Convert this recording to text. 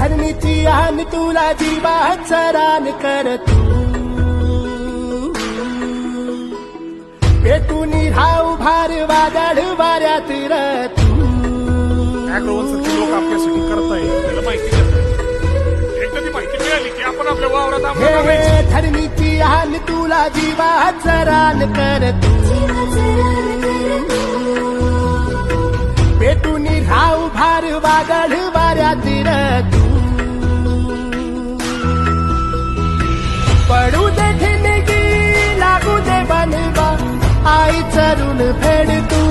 धरणीची आन तुला जीवाचा रान कर तू पेटून राहू भार वादळ वाऱ्यात र तू अॅग्रोवनसारखे लोक आपल्यासाठी करताय त्याला माहिती देत एकदा ती माहिती मिळाली की आपण आपल्या वावरात आंबा लावायचं. धरणीची आन तुला जीवाचा रान कर तू पेटून राहू भार वादळ वाऱ्यात र तू पडू दे ठिणगी लागू दे बनवा आई चरून फेड तू